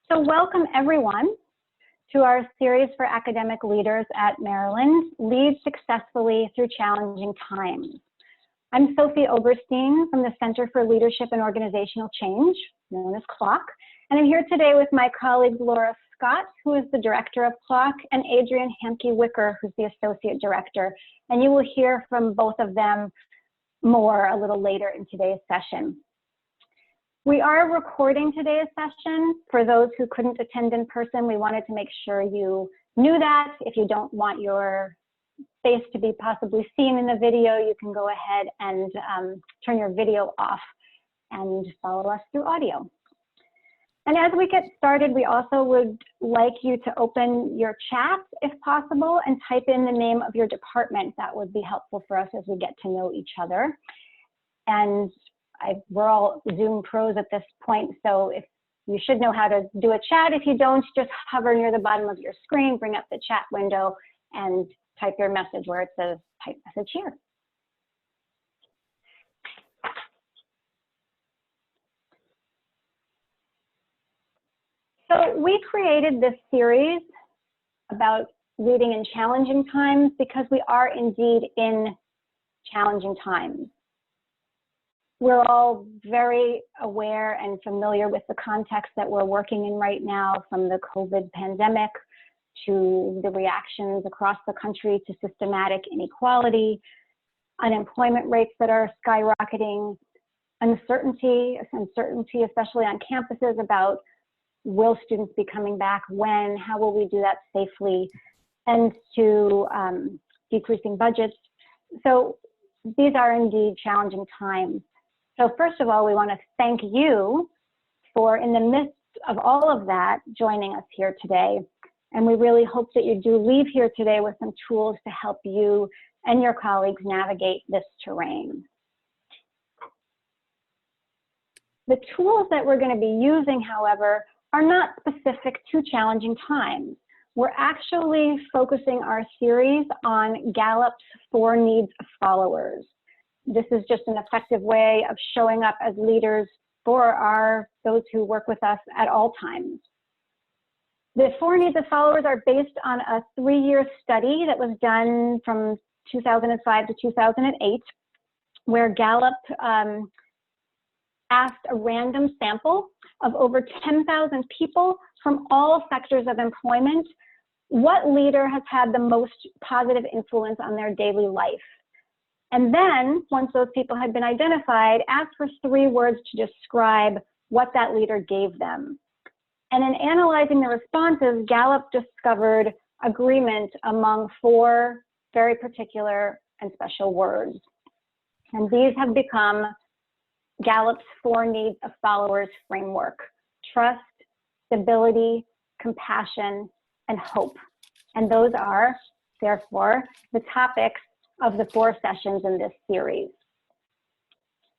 So welcome everyone to our series for academic leaders at Maryland, Lead Successfully Through Challenging Times. I'm Sophie Oberstein from the Center for Leadership and Organizational Change, known as CLOC, and I'm here today with my colleagues Laura Scott, who is the director of CLOC, and Adrian Hamke-Wicker, who's the associate director. And you will hear from both of them more a little later in today's session. We are recording today's session. For those who couldn't attend in person, we wanted to make sure you knew that. If you don't want your face to be possibly seen in the video, you can go ahead and turn your video off and follow us through audio. And as we get started, we also would like you to open your chat if possible and type in the name of your department. That would be helpful for us as we get to know each other. And we're all Zoom pros at this point, so if you should know how to do a chat. If you don't, just hover near the bottom of your screen, bring up the chat window, and type your message where it says type message here. So we created this series about leading in challenging times because we are indeed in challenging times. We're all very aware and familiar with the context that we're working in right now, from the COVID pandemic to the reactions across the country to systematic inequality, unemployment rates that are skyrocketing, uncertainty especially on campuses about will students be coming back, when, how will we do that safely, and to decreasing budgets. So these are indeed challenging times. So first of all, we want to thank you for, in the midst of all of that, joining us here today. And we really hope that you do leave here today with some tools to help you and your colleagues navigate this terrain. The tools that we're going to be using, however, are not specific to challenging times. We're actually focusing our series on Gallup's 4 needs of followers. This is just an effective way of showing up as leaders for those who work with us at all times. The 4 needs of followers are based on a 3-year study that was done from 2005 to 2008, where Gallup asked a random sample of over 10,000 people from all sectors of employment, what leader has had the most positive influence on their daily life? And then, once those people had been identified, asked for 3 words to describe what that leader gave them. And in analyzing the responses, Gallup discovered agreement among 4 very particular and special words. And these have become Gallup's 4 needs of followers framework: trust, stability, compassion, and hope. And those are, therefore, the topics of the 4 sessions in this series.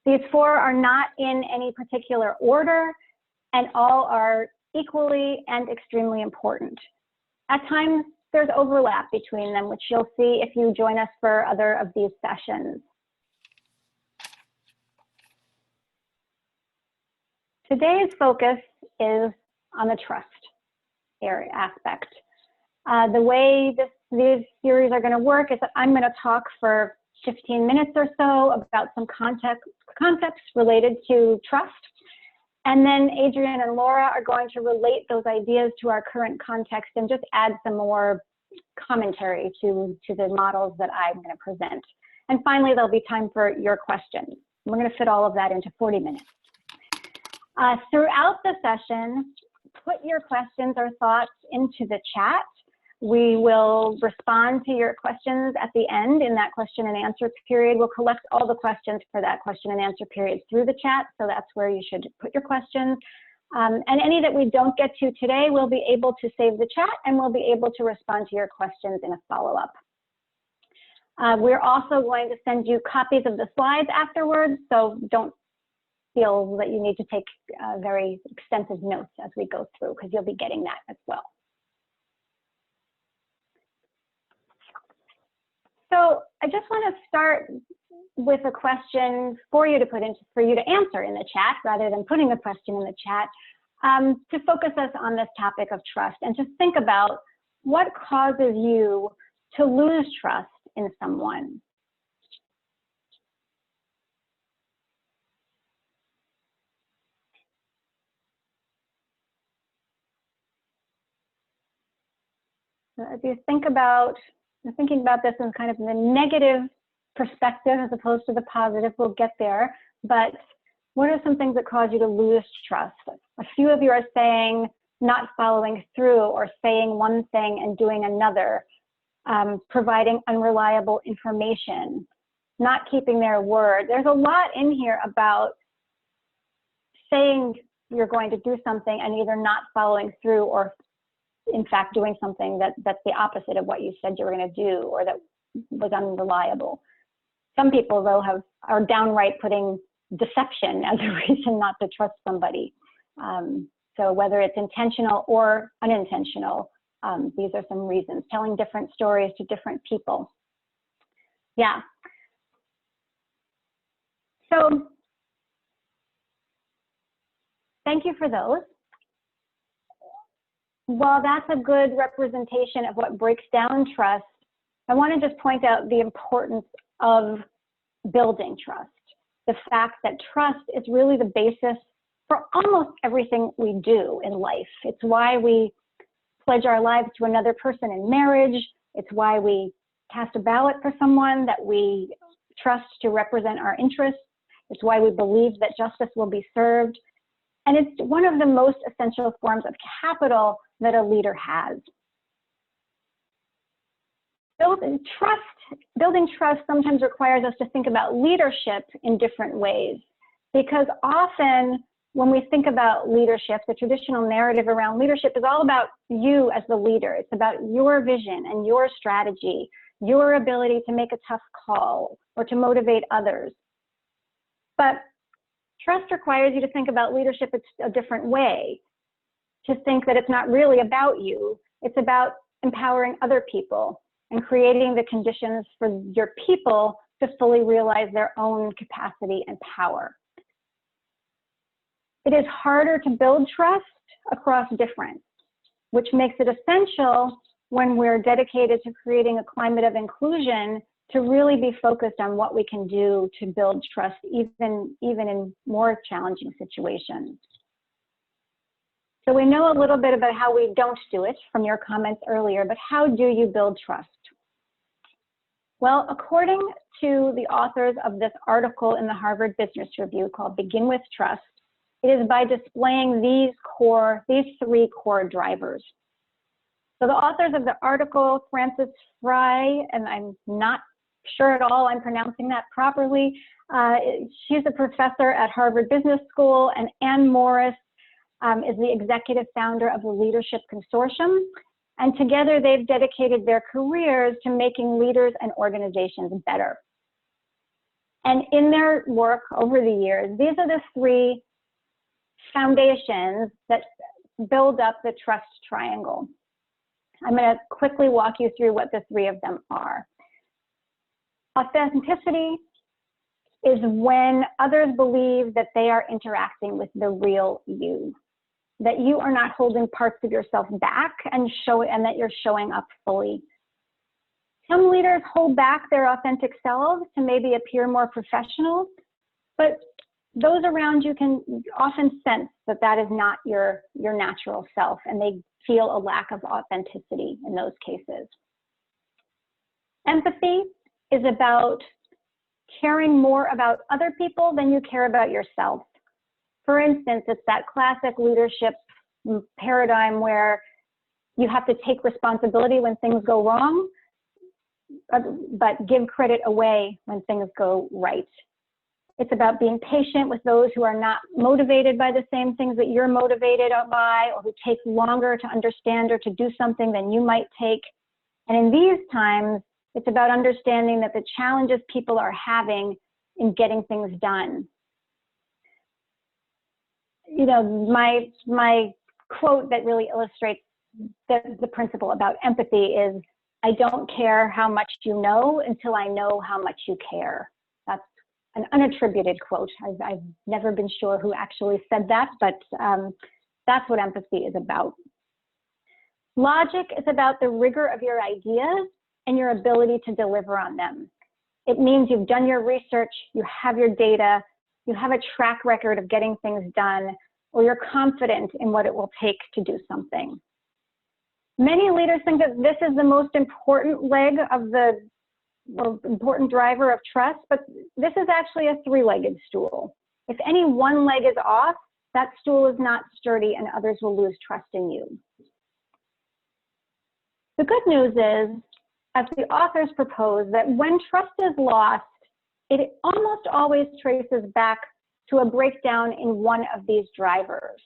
These 4 are not in any particular order, and all are equally and extremely important. At times, there's overlap between them, which you'll see if you join us for other of these sessions. Today's focus is on the trust area aspect. The way these series are going to work is that I'm going to talk for 15 minutes or so about some concepts related to trust. And then Adrian and Laura are going to relate those ideas to our current context and just add some more commentary to the models that I'm going to present. And finally, there'll be time for your questions. We're going to fit all of that into 40 minutes. Throughout the session, put your questions or thoughts into the chat. We will respond to your questions at the end in that question and answer period. We'll collect all the questions for that question and answer period through the chat, so that's where you should put your questions. And any that we don't get to today, we'll be able to save the chat and we'll be able to respond to your questions in a follow-up. We're also going to send you copies of the slides afterwards, so don't feel that you need to take very extensive notes as we go through, because you'll be getting that as well. So I just want to start with a question for you to answer in the chat rather than putting a question in the chat. to focus us on this topic of trust and to think about what causes you to lose trust in someone. So as you think about, thinking about this in kind of the negative perspective as opposed to the positive, we'll get there, but what are some things that cause you to lose trust? A few of you are saying not following through, or saying one thing and doing another, providing unreliable information, not keeping their word. There's a lot in here about saying you're going to do something and either not following through, or in fact doing something that's the opposite of what you said you were going to do, or that was unreliable. Some people, though, are downright putting deception as a reason not to trust somebody. So whether it's intentional or unintentional, these are some reasons. Telling different stories to different people. Yeah. So thank you for those. While that's a good representation of what breaks down trust, I want to just point out the importance of building trust. The fact that trust is really the basis for almost everything we do in life. It's why we pledge our lives to another person in marriage. It's why we cast a ballot for someone that we trust to represent our interests. It's why we believe that justice will be served. And it's one of the most essential forms of capital that a leader has. Building trust sometimes requires us to think about leadership in different ways, because often when we think about leadership, the traditional narrative around leadership is all about you as the leader. It's about your vision and your strategy, your ability to make a tough call or to motivate others. But trust requires you to think about leadership a different way, to think that it's not really about you. It's about empowering other people and creating the conditions for your people to fully realize their own capacity and power. It is harder to build trust across difference, which makes it essential when we're dedicated to creating a climate of inclusion to really be focused on what we can do to build trust even in more challenging situations. So we know a little bit about how we don't do it from your comments earlier, but how do you build trust? Well, according to the authors of this article in the Harvard Business Review called Begin with Trust, it is by displaying these three core drivers. So the authors of the article, Frances Fry, and I'm not sure at all I'm pronouncing that properly, she's a professor at Harvard Business School, and Ann Morris is the executive founder of the Leadership Consortium. And together they've dedicated their careers to making leaders and organizations better. And in their work over the years, these are the three foundations that build up the trust triangle. I'm going to quickly walk you through what the three of them are. Authenticity is when others believe that they are interacting with the real you, that you are not holding parts of yourself back and that you're showing up fully. Some leaders hold back their authentic selves to maybe appear more professional, but those around you can often sense that that is not your natural self, and they feel a lack of authenticity in those cases. Empathy is about caring more about other people than you care about yourself. For instance, it's that classic leadership paradigm where you have to take responsibility when things go wrong, but give credit away when things go right. It's about being patient with those who are not motivated by the same things that you're motivated by, or who take longer to understand or to do something than you might take. And in these times, it's about understanding that the challenges people are having in getting things done. You know, my quote that really illustrates the principle about empathy is, I don't care how much you know until I know how much you care. That's an unattributed quote. I've never been sure who actually said that, but That's what empathy is about. Logic is about the rigor of your ideas and your ability to deliver on them. It means you've done your research, you have your data, you have a track record of getting things done, or you're confident in what it will take to do something. Many leaders think that this is the most important leg of the important driver of trust, but this is actually a three-legged stool. If any one leg is off, that stool is not sturdy and others will lose trust in you. The good news is, as the authors propose, that when trust is lost, it almost always traces back to a breakdown in one of these drivers.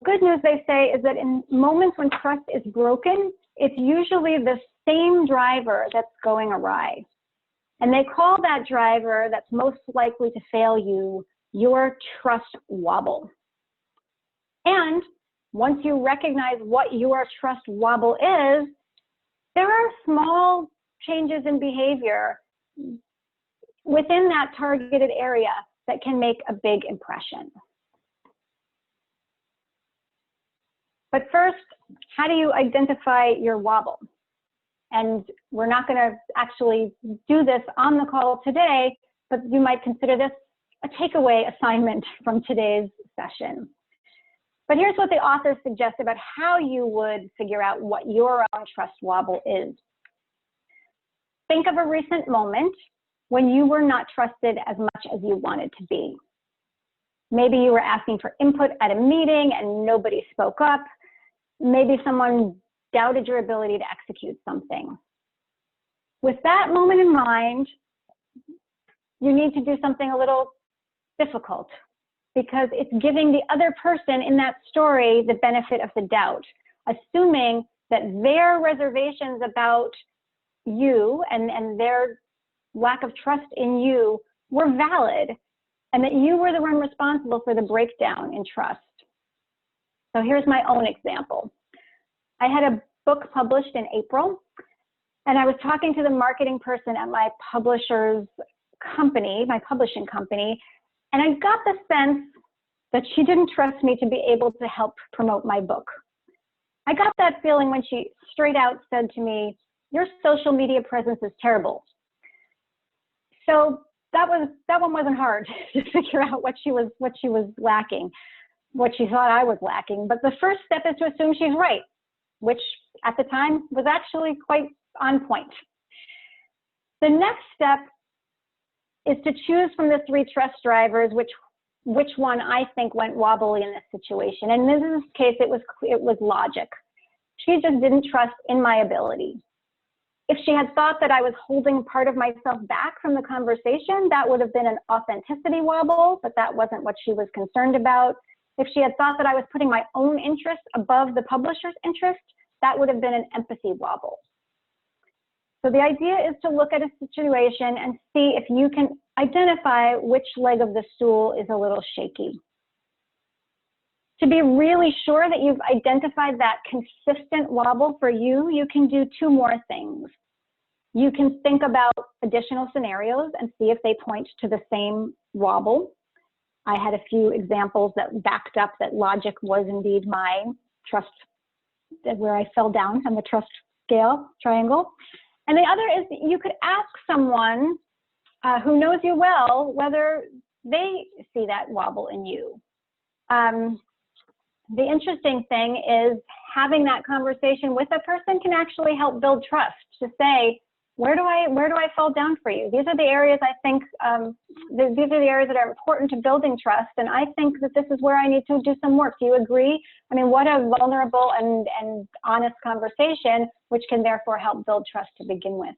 Good news, they say, is that in moments when trust is broken, it's usually the same driver that's going awry. And they call that driver that's most likely to fail you your trust wobble. And once you recognize what your trust wobble is, there are small changes in behavior within that targeted area that can make a big impression. But first, how do you identify your wobble? And we're not going to actually do this on the call today, but you might consider this a takeaway assignment from today's session. But here's what the authors suggest about how you would figure out what your own trust wobble is. Think of a recent moment when you were not trusted as much as you wanted to be. Maybe you were asking for input at a meeting and nobody spoke up. Maybe someone doubted your ability to execute something. With that moment in mind, you need to do something a little difficult, because it's giving the other person in that story the benefit of the doubt, assuming that their reservations about you and their lack of trust in you were valid, and that you were the one responsible for the breakdown in trust. So here's my own example. I had a book published in April, and I was talking to the marketing person at my publisher's company, my publishing company, and I got the sense that she didn't trust me to be able to help promote my book. I got that feeling when she straight out said to me, "Your social media presence is terrible." So that one wasn't hard to figure out what she was lacking, what she thought I was lacking. But the first step is to assume she's right, which at the time was actually quite on point. The next step is to choose from the three trust drivers which one I think went wobbly in this situation. And in this case, it was logic. She just didn't trust in my ability. If she had thought that I was holding part of myself back from the conversation, that would have been an authenticity wobble, but that wasn't what she was concerned about. If she had thought that I was putting my own interest above the publisher's interest, that would have been an empathy wobble. So the idea is to look at a situation and see if you can identify which leg of the stool is a little shaky. To be really sure that you've identified that consistent wobble for you, you can do two more things. You can think about additional scenarios and see if they point to the same wobble. I had a few examples that backed up that logic was indeed my trust, where I fell down on the trust scale triangle. And the other is you could ask someone who knows you well whether they see that wobble in you. The interesting thing is having that conversation with a person can actually help build trust, to say, where do I fall down for you? These are the areas I think, these are the areas that are important to building trust, and I think that this is where I need to do some work. Do you agree? I mean, what a vulnerable and honest conversation, which can therefore help build trust to begin with.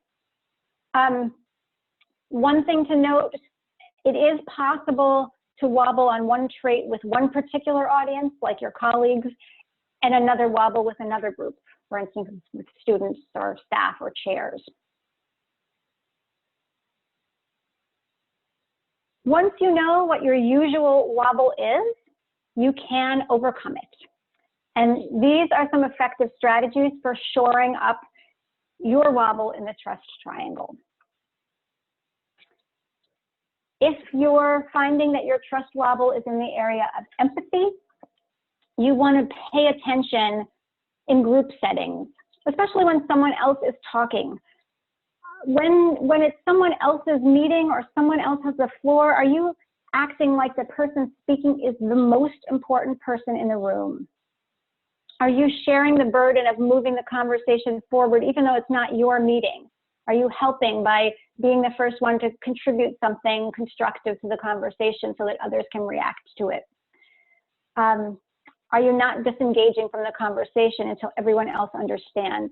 One thing to note, it is possible to wobble on one trait with one particular audience, like your colleagues, and another wobble with another group, for instance, with students or staff or chairs. Once you know what your usual wobble is, you can overcome it. And these are some effective strategies for shoring up your wobble in the trust triangle. If you're finding that your trust wobble is in the area of empathy, You want to pay attention in group settings, especially when someone else is talking. When it's someone else's meeting or someone else has the floor, are you acting like the person speaking is the most important person in the room? Are you sharing the burden of moving the conversation forward, even though it's not your meeting? Are you helping by being the first one to contribute something constructive to the conversation so that others can react to it? Are you not disengaging from the conversation until everyone else understands?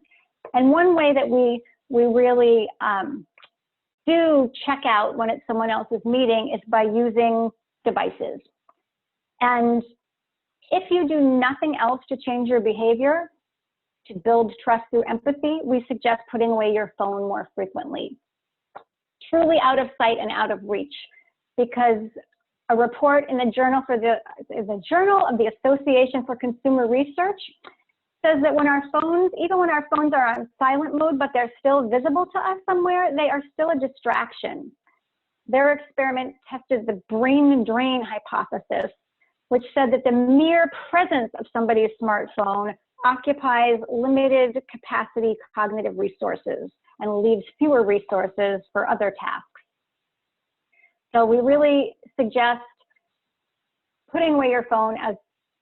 And one way that we really do check out when it's someone else's meeting is by using devices. And if you do nothing else to change your behavior, to build trust through empathy, we suggest putting away your phone more frequently. Truly out of sight and out of reach, because a report in the Journal of the Association for Consumer Research says that when our phones, even when our phones are on silent mode, but they're still visible to us somewhere, they are still a distraction. Their experiment tested the brain drain hypothesis, which said that the mere presence of somebody's smartphone occupies limited capacity cognitive resources and leaves fewer resources for other tasks. So we really suggest putting away your phone as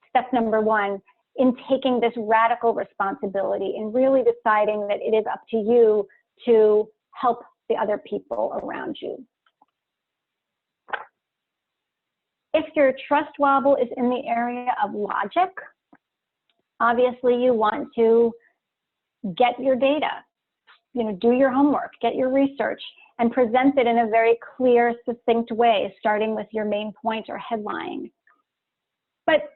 step number one in taking this radical responsibility and really deciding that it is up to you to help the other people around you. If your trust wobble is in the area of logic, obviously you want to get your data, do your homework, get your research, and present it in a very clear, succinct way, starting with your main point or headline. But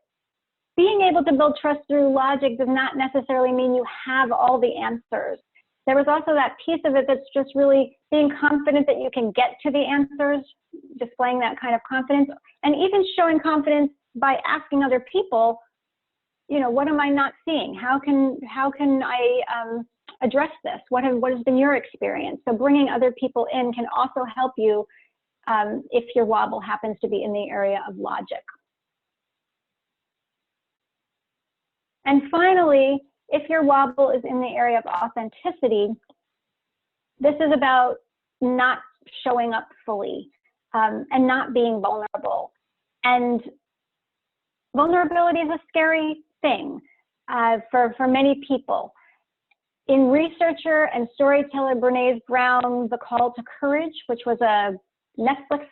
being able to build trust through logic does not necessarily mean you have all the answers. There was also that piece of it that's just really being confident that you can get to the answers, displaying that kind of confidence, and even showing confidence by asking other people, what am I not seeing? How can I address this? What has been your experience? So bringing other people in can also help you if your wobble happens to be in the area of logic. And finally, if your wobble is in the area of authenticity, this is about not showing up fully and not being vulnerable. And vulnerability is a scary thing for many people. In researcher and storyteller Brené Brown's The Call to Courage, which was a Netflix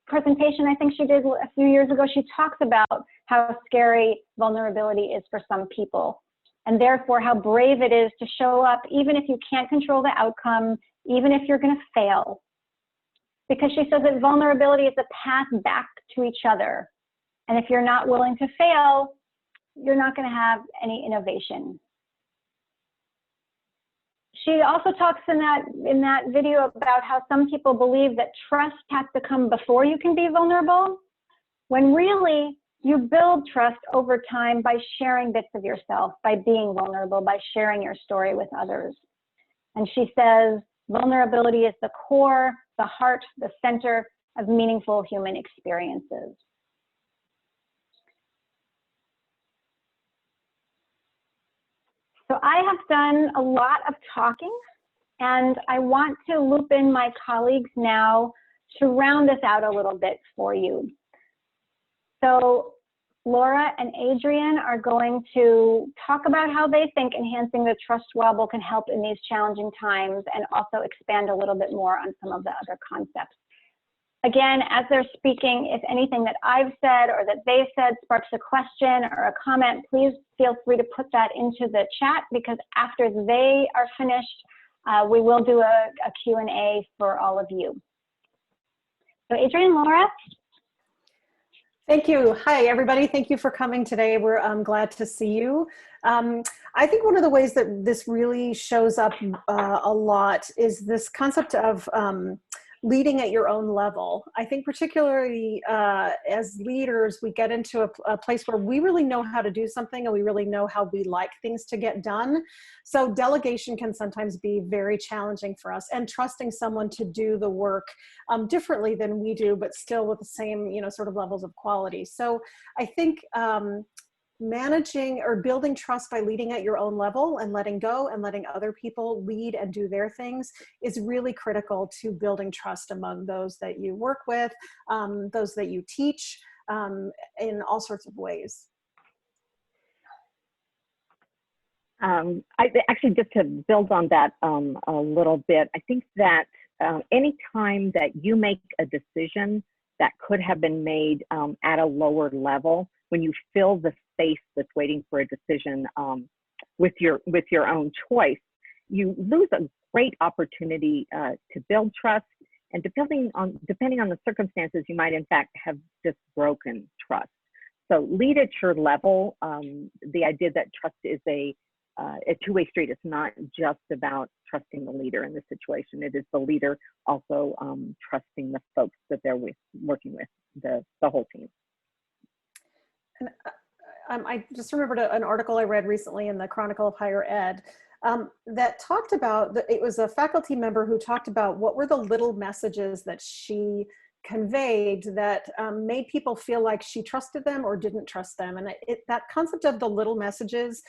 presentation I think she did a few years ago, she talks about how scary vulnerability is for some people, and therefore how brave it is to show up even if you can't control the outcome, even if you're going to fail. Because she says that vulnerability is a path back to each other. And if you're not willing to fail, you're not going to have any innovation. She also talks in that video about how some people believe that trust has to come before you can be vulnerable, when really you build trust over time by sharing bits of yourself, by being vulnerable, by sharing your story with others. And she says, vulnerability is the core, the heart, the center of meaningful human experiences. So I have done a lot of talking, and I want to loop in my colleagues now to round this out a little bit for you. So Laura and Adrian are going to talk about how they think enhancing the trust wobble can help in these challenging times, and also expand a little bit more on some of the other concepts. Again, as they're speaking, if anything that I've said or that they've said sparks a question or a comment, please feel free to put that into the chat, because after they are finished, we will do a Q&A for all of you. So Adrian, Laura. Thank you. Hi, everybody. Thank you for coming today. We're glad to see you. I think one of the ways that this really shows up a lot is this concept of leading at your own level. I think particularly as leaders, we get into a place where we really know how to do something and we really know how we like things to get done. So delegation can sometimes be very challenging for us, and trusting someone to do the work differently than we do, but still with the same, sort of levels of quality. So I think managing or building trust by leading at your own level and letting go and letting other people lead and do their things is really critical to building trust among those that you work with, those that you teach, in all sorts of ways. Actually, just to build on that a little bit, I think that any time that you make a decision that could have been made at a lower level, when you fill the space that's waiting for a decision with your own choice, you lose a great opportunity to build trust. And depending on the circumstances, you might in fact have just broken trust. So lead at your level. The idea that trust is a two-way street. It's not just about trusting the leader in the situation. It is the leader also trusting the folks that they're working with, the whole team. And I just remembered an article I read recently in the Chronicle of Higher Ed that talked about, it was a faculty member who talked about what were the little messages that she conveyed that made people feel like she trusted them or didn't trust them. And that concept of the little messages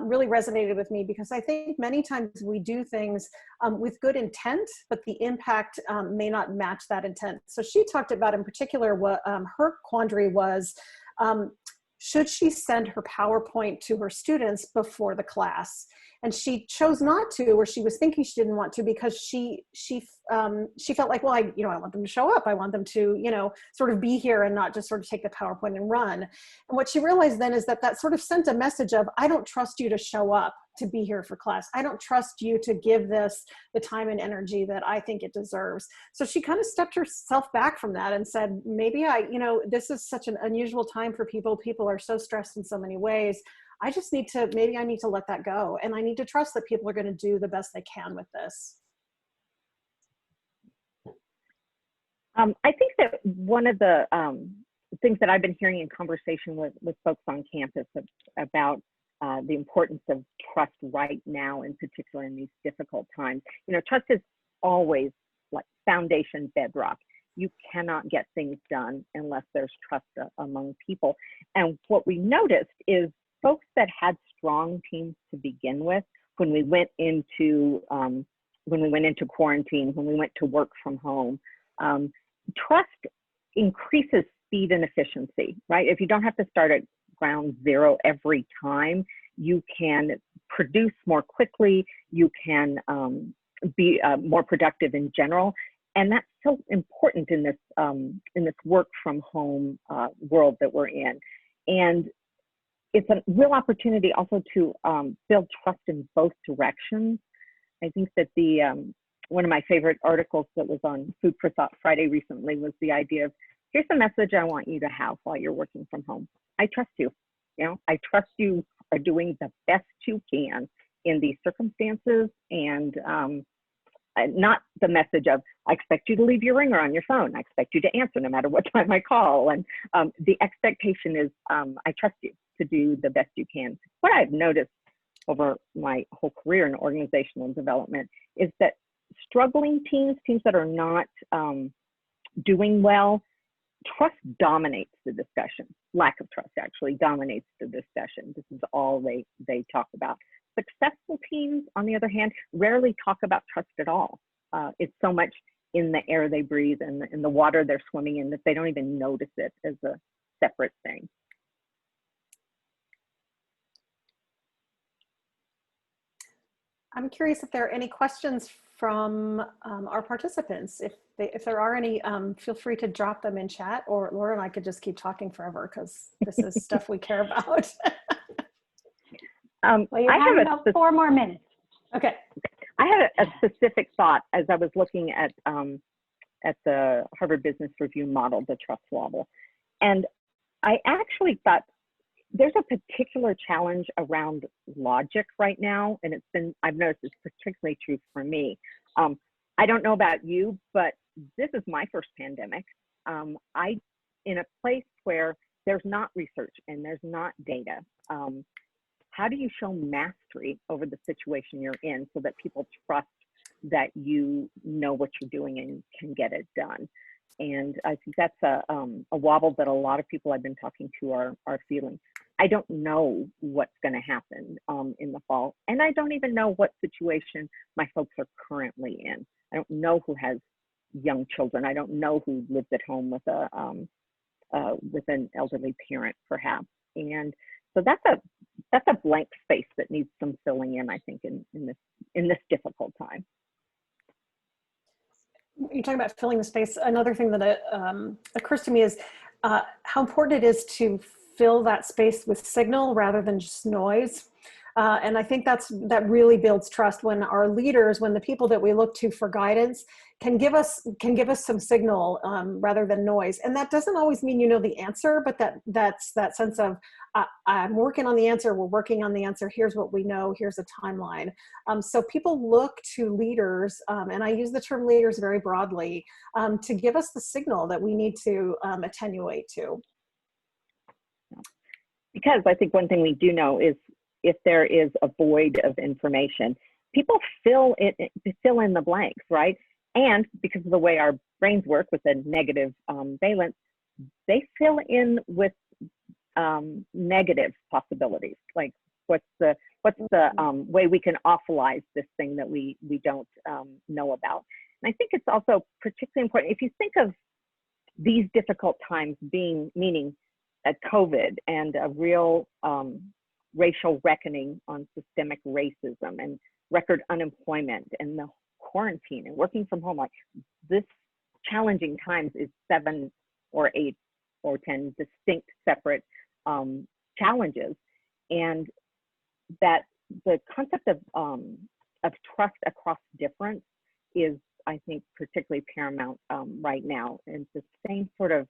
really resonated with me, because I think many times we do things with good intent, but the impact may not match that intent. So she talked about in particular what her quandary was, should she send her PowerPoint to her students before the class? And she chose not to, or she was thinking she didn't want to, because she felt like, well, I want them to show up. I want them to, sort of be here and not just sort of take the PowerPoint and run. And what she realized then is that sort of sent a message of, I don't trust you to show up to be here for class. I don't trust you to give this the time and energy that I think it deserves. So she kind of stepped herself back from that and said, maybe this is such an unusual time for people. People are so stressed in so many ways. Maybe I need to let that go. And I need to trust that people are going to do the best they can with this. I think that one of the things that I've been hearing in conversation with folks on campus about the importance of trust right now, in particular in these difficult times. Trust is always like foundation bedrock. You cannot get things done unless there's trust among people. And what we noticed is folks that had strong teams to begin with, when we went into quarantine, when we went to work from home, trust increases speed and efficiency, right? If you don't have to start at ground zero every time, you can produce more quickly, you can be more productive in general. And that's so important in this work from home world that we're in. And it's a real opportunity also to build trust in both directions. I think that one of my favorite articles that was on Food for Thought Friday recently was the idea of, here's the message I want you to have while you're working from home. I trust you. I trust you are doing the best you can in these circumstances, and not the message of, I expect you to leave your ringer on your phone. I expect you to answer no matter what time I call. And the expectation is, I trust you to do the best you can. What I've noticed over my whole career in organizational development is that struggling teams that are not doing well, trust dominates the discussion. Lack of trust actually dominates the discussion. This is all they talk about. Successful teams, on the other hand, rarely talk about trust at all. It's so much in the air they breathe and in the water they're swimming in that they don't even notice it as a separate thing. I'm curious if there are any questions from our participants. If there are any, feel free to drop them in chat, or Laura and I could just keep talking forever because this is stuff we care about. Well, you have about 4 more minutes. Okay. I had a specific thought as I was looking at the Harvard Business Review model, the trust wobble. And I actually thought there's a particular challenge around logic right now. And I've noticed it's particularly true for me. I don't know about you, but this is my first pandemic. In a place where there's not research and there's not data. How do you show mastery over the situation you're in so that people trust that you know what you're doing and can get it done? And I think that's a wobble that a lot of people I've been talking to are feeling. I don't know what's going to happen in the fall. And I don't even know what situation my folks are currently in. I don't know who has young children. I don't know who lives at home with with an elderly parent, perhaps. And so that's a blank space that needs some filling in, I think, in this difficult time. You're talking about filling the space. Another thing that occurs to me is how important it is to fill that space with signal rather than just noise. And I think that really builds trust when our leaders, when the people that we look to for guidance can give us some signal rather than noise. And that doesn't always mean you know the answer, but that's that sense of I'm working on the answer, we're working on the answer, here's what we know, here's a timeline. So people look to leaders, and I use the term leaders very broadly, to give us the signal that we need to attenuate to. Because I think one thing we do know is if there is a void of information, people fill in the blanks, right? And because of the way our brains work with a negative valence, they fill in with negative possibilities. Like what's the way we can awfulize this thing that we don't know about. And I think it's also particularly important if you think of these difficult times meaning COVID and a real racial reckoning on systemic racism and record unemployment and the quarantine and working from home. Like this challenging times is 7 or 8 or 10 distinct separate challenges, and that the concept of trust across difference is, I think, particularly paramount right now. And the same sort of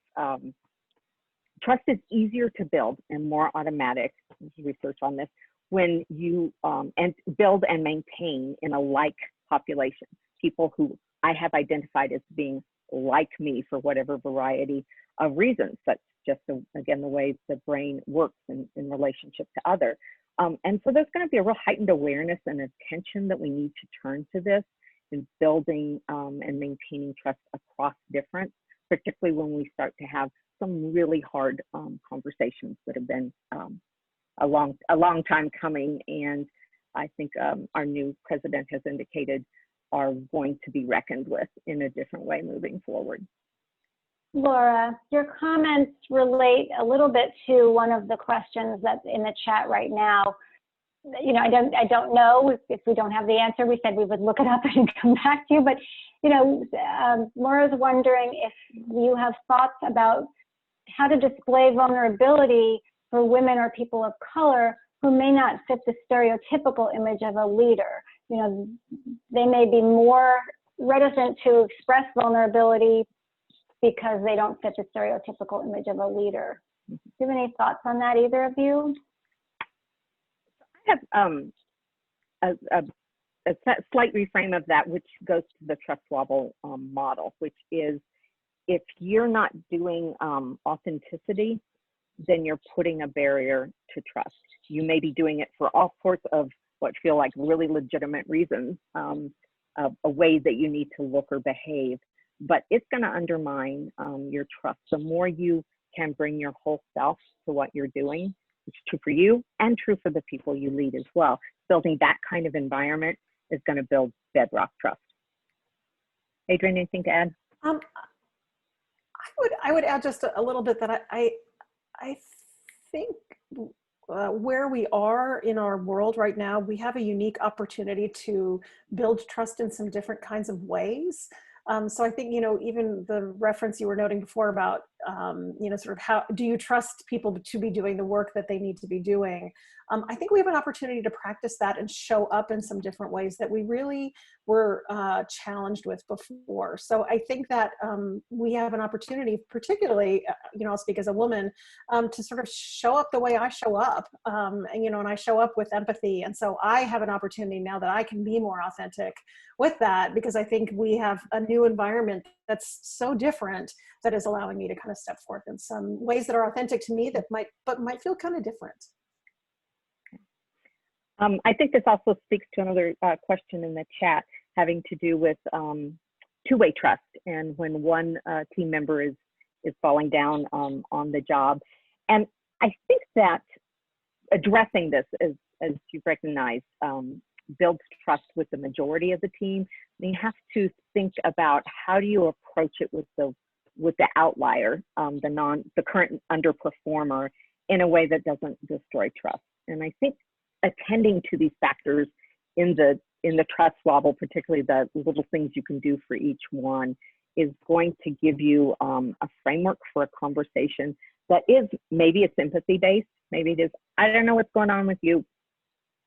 trust is easier to build and more automatic. There's research on this when you and build and maintain in a like population, people who I have identified as being like me for whatever variety of reasons. That's just again the way the brain works in relationship to other. And so there's going to be a real heightened awareness and attention that we need to turn to this in building and maintaining trust across difference, particularly when we start to have some really hard conversations that have been a long time coming, and I think our new president has indicated are going to be reckoned with in a different way moving forward. Laura, your comments relate a little bit to one of the questions that's in the chat right now. You know, I don't know if we don't have the answer. We said we would look it up and come back to you, but you know, Laura's wondering if you have thoughts about how to display vulnerability for women or people of color who may not fit the stereotypical image of a leader. You know, they may be more reticent to express vulnerability because they don't fit the stereotypical image of a leader. Do you have any thoughts on that, either of you? I have a slight reframe of that, which goes to the trust wobble model, which is if you're not doing authenticity, then you're putting a barrier to trust. You may be doing it for all sorts of what feel like really legitimate reasons, a way that you need to look or behave, but it's going to undermine your trust. The more you can bring your whole self to what you're doing, it's true for you and true for the people you lead as well. Building that kind of environment is going to build bedrock trust. Adrienne, anything to add? I would add just a little bit that I think where we are in our world right now, we have a unique opportunity to build trust in some different kinds of ways. So I think, you know, even the reference you were noting before about, you know, sort of how do you trust people to be doing the work that they need to be doing? I think we have an opportunity to practice that and show up in some different ways that we really were challenged with before. So I think that we have an opportunity, particularly, you know, I'll speak as a woman, to sort of show up the way I show up, and, you know, and I show up with empathy. And so I have an opportunity now that I can be more authentic with that, because I think we have a new environment that's so different that is allowing me to kind of step forth in some ways that are authentic to me that might feel kind of different. I think this also speaks to another question in the chat having to do with two-way trust, and when one team member is falling down on the job. And I think that addressing this, as you've recognized, builds trust with the majority of the team. You have to think about how do you approach it with the outlier, the current underperformer, in a way that doesn't destroy trust. And I think attending to these factors in the trust wobble, particularly the little things you can do for each one, is going to give you a framework for a conversation that is, maybe it's empathy based, maybe it is, I don't know what's going on with you,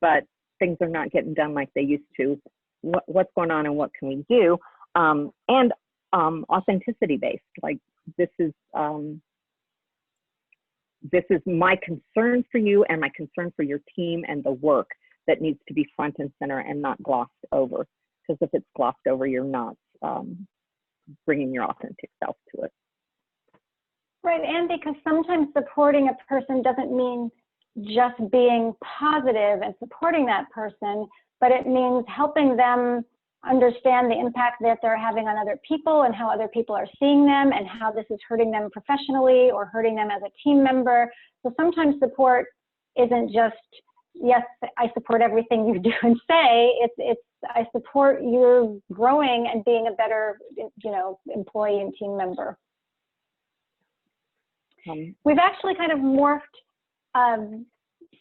but things are not getting done like they used to. What's going on and what can we do? And authenticity based, like this is my concern for you and my concern for your team and the work that needs to be front and center and not glossed over. Because if it's glossed over, you're not bringing your authentic self to it. Right, and because sometimes supporting a person doesn't mean just being positive and supporting that person, but it means helping them understand the impact that they're having on other people and how other people are seeing them and how this is hurting them professionally or hurting them as a team member. So sometimes support isn't just, yes, I support everything you do and say, it's I support you growing and being a better, employee and team member. We've actually kind of morphed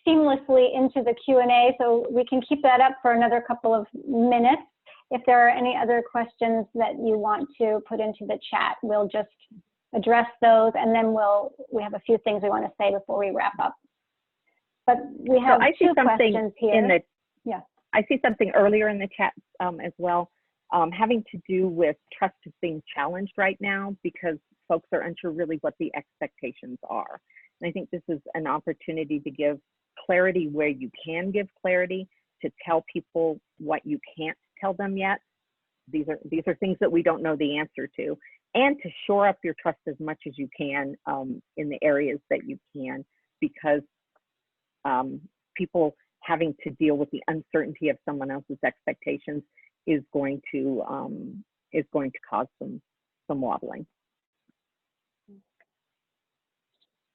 seamlessly into the Q&A, so we can keep that up for another couple of minutes. If there are any other questions that you want to put into the chat, we'll just address those, and then we have a few things we want to say before we wrap up. But we have two questions here. I see something earlier in the chat as well, having to do with trust is being challenged right now because folks are unsure really what the expectations are. And I think this is an opportunity to give clarity where you can give clarity, to tell people what you can't tell them yet. These are things that we don't know the answer to, and to shore up your trust as much as you can in the areas that you can, because people having to deal with the uncertainty of someone else's expectations is going to cause some wobbling.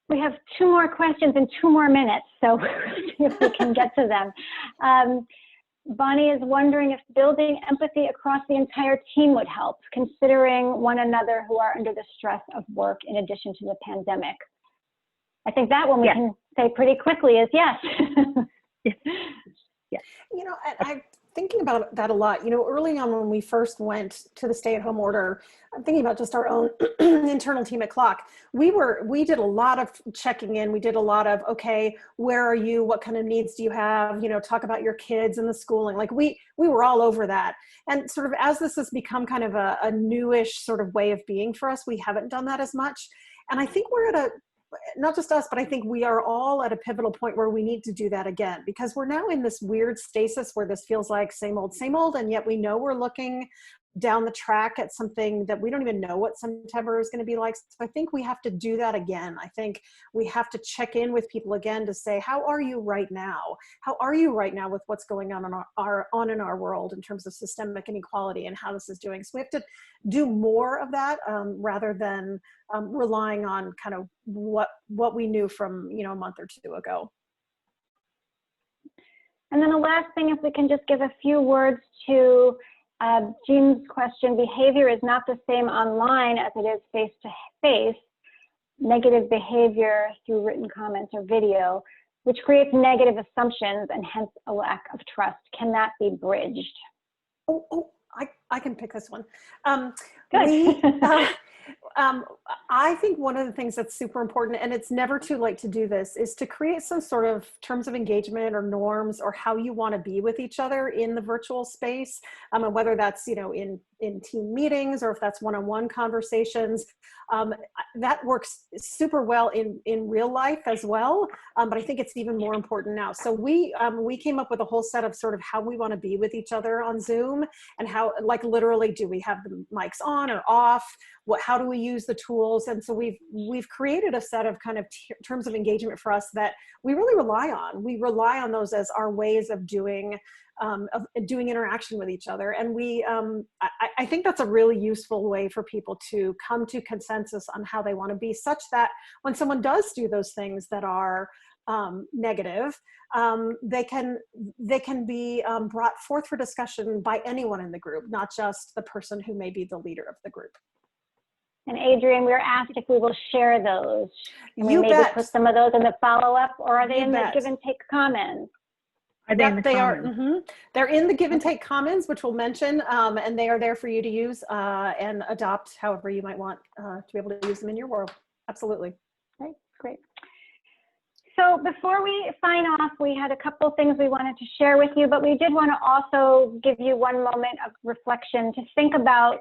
We have 2 more questions in 2 more minutes, so we'll see if we can get to them. Bonnie is wondering if building empathy across the entire team would help, considering one another who are under the stress of work in addition to the pandemic. I think that one we can say pretty quickly is yes. Yes. I'm thinking about that a lot. Early on when we first went to the stay-at-home order, I'm thinking about just our own internal team at CLOC. We did a lot of checking in. We did a lot of, okay, where are you? What kind of needs do you have? Talk about your kids and the schooling. Like we were all over that. And sort of as this has become kind of a newish sort of way of being for us, we haven't done that as much. And I think we're at not just us, but I think we are all at a pivotal point where we need to do that again, because we're now in this weird stasis where this feels like same old, and yet we know we're looking down the track at something that we don't even know what September is going to be like. So I think we have to do that again. I think we have to check in with people again to say, how are you right now? How are you right now with what's going on in our world in terms of systemic inequality and how this is doing? So we have to do more of that rather than relying on kind of what we knew from a month or 2 ago. And then the last thing, if we can just give a few words to Jean's question. Behavior is not the same online as it is face-to-face. Negative behavior through written comments or video, which creates negative assumptions and hence a lack of trust. Can that be bridged? I can pick this one. Good. I think one of the things that's super important, and it's never too late to do this, is to create some sort of terms of engagement or norms or how you want to be with each other in the virtual space, and whether that's in team meetings or if that's one-on-one conversations. That works super well in real life as well, but I think it's even more important now. So we came up with a whole set of sort of how we want to be with each other on Zoom, and how, like, literally, do we have the mics on or off? How do we use the tools? And so we've created a set of kind of terms of engagement for us that we really rely on. We rely on those as our ways of doing interaction with each other. And I think that's a really useful way for people to come to consensus on how they want to be, such that when someone does do those things that are negative, they can be brought forth for discussion by anyone in the group, not just the person who may be the leader of the group. And Adrienne, we were asked if we will share those. Can we You maybe bet. put some of those in the follow-up, or are they You in bet. the give and take comments? Are they in the Yep, they are. comments? They're in the give and take comments, which we'll mention, and they are there for you to use and adopt however you might want to be able to use them in your world. Absolutely. Great, great. So before we sign off, we had a couple things we wanted to share with you, but we did want to also give you one moment of reflection to think about.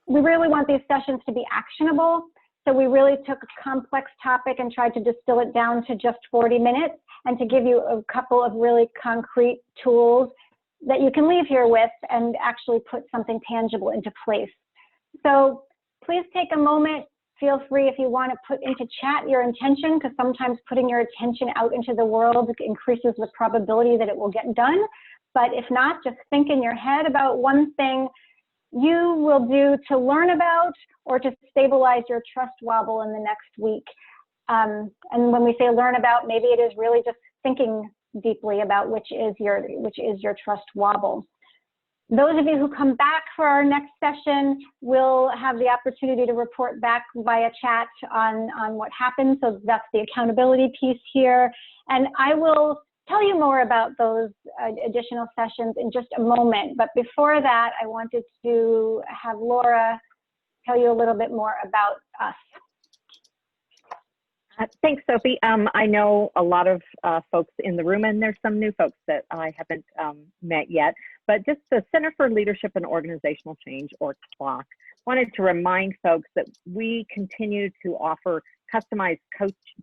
We really want these sessions to be actionable. So we really took a complex topic and tried to distill it down to just 40 minutes and to give you a couple of really concrete tools that you can leave here with and actually put something tangible into place. So please take a moment. Feel free if you want to put into chat your intention, because sometimes putting your attention out into the world increases the probability that it will get done. But if not, just think in your head about one thing you will do to learn about or to stabilize your trust wobble in the next week. And when we say learn about, maybe it is really just thinking deeply about which is your trust wobble. Those of you who come back for our next session will have the opportunity to report back via chat on what happened. So that's the accountability piece here. And I will tell you more about those additional sessions in just a moment. But before that, I wanted to have Laura tell you a little bit more about us. Thanks, Sophie. I know a lot of folks in the room, and there's some new folks that I haven't met yet, but just the Center for Leadership and Organizational Change, or CLOC, wanted to remind folks that we continue to offer customized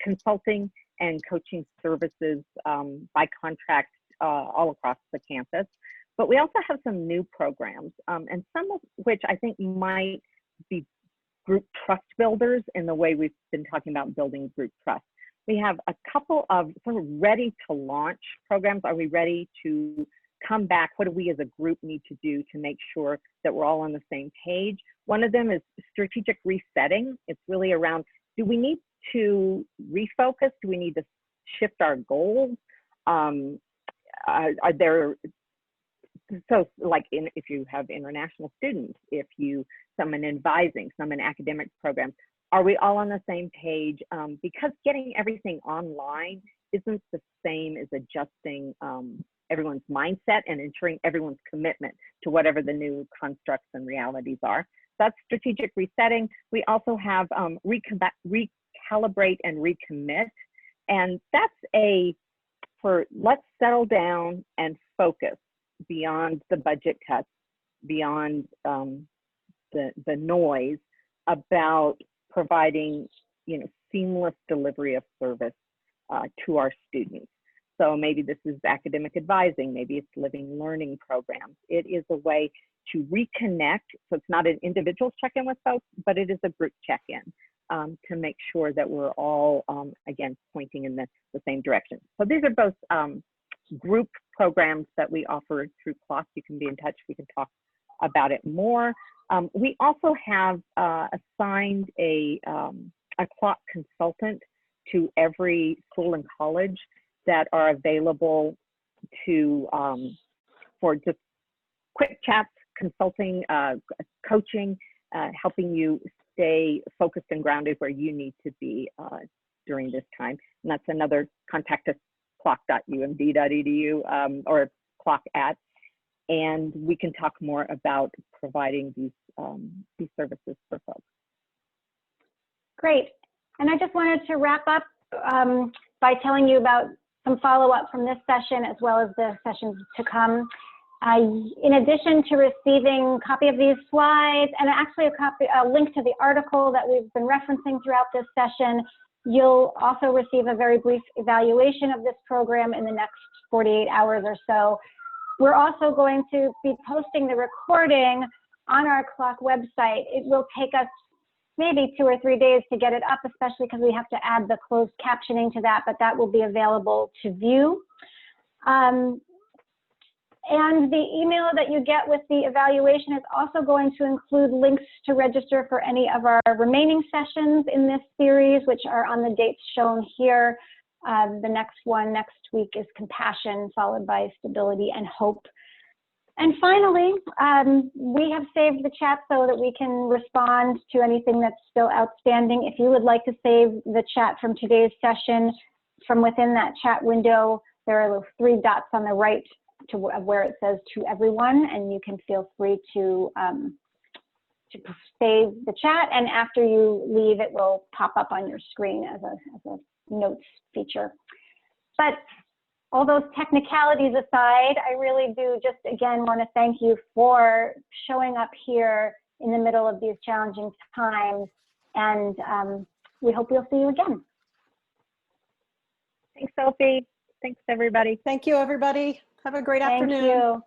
consulting and coaching services by contract all across the campus. But we also have some new programs, and some of which I think might be group trust builders in the way we've been talking about building group trust. We have a couple of sort of ready to launch programs. Are we ready to come back? What do we as a group need to do to make sure that we're all on the same page? One of them is strategic resetting. It's really around, do we need to refocus? Do we need to shift our goals? Are there, so like if you have international students, if you, some in advising, some in academic programs, are we all on the same page? Because getting everything online isn't the same as adjusting everyone's mindset and ensuring everyone's commitment to whatever the new constructs and realities are. That's strategic resetting. We also have recalibrate and recommit. And that's let's settle down and focus beyond the budget cuts, beyond the noise, about providing, seamless delivery of service to our students. So maybe this is academic advising, maybe it's living learning programs. It is a way to reconnect. So it's not an individual check-in with folks, but it is a group check-in to make sure that we're all, again, pointing in the same direction. So these are both group programs that we offer through CLOC. You can be in touch. We can talk about it more. We also have assigned a CLOC consultant to every school and college that are available to for just quick chats, consulting, coaching, helping you stay focused and grounded where you need to be during this time. And that's another, contact us, cloc.umd.edu or CLOC at, and we can talk more about providing these services for folks. Great. And I just wanted to wrap up by telling you about some follow-up from this session as well as the sessions to come. In addition to receiving a copy of these slides and actually a link to the article that we've been referencing throughout this session, you'll also receive a very brief evaluation of this program in the next 48 hours or so. We're also going to be posting the recording on our CLOC website. It will take us maybe 2 or 3 days to get it up, especially because we have to add the closed captioning to that, but that will be available to view. And the email that you get with the evaluation is also going to include links to register for any of our remaining sessions in this series, which are on the dates shown here. The next one next week is compassion, followed by stability and hope. And finally, we have saved the chat so that we can respond to anything that's still outstanding. If you would like to save the chat from today's session, from within that chat window, there are those 3 dots on the right to where it says "to everyone," and you can feel free to save the chat. And after you leave, it will pop up on your screen as a notes feature. But all those technicalities aside, I really do just again want to thank you for showing up here in the middle of these challenging times, and we hope we'll see you again. Thanks, Sophie. Thanks, everybody. Thank you, everybody. Have a great afternoon. Thank you.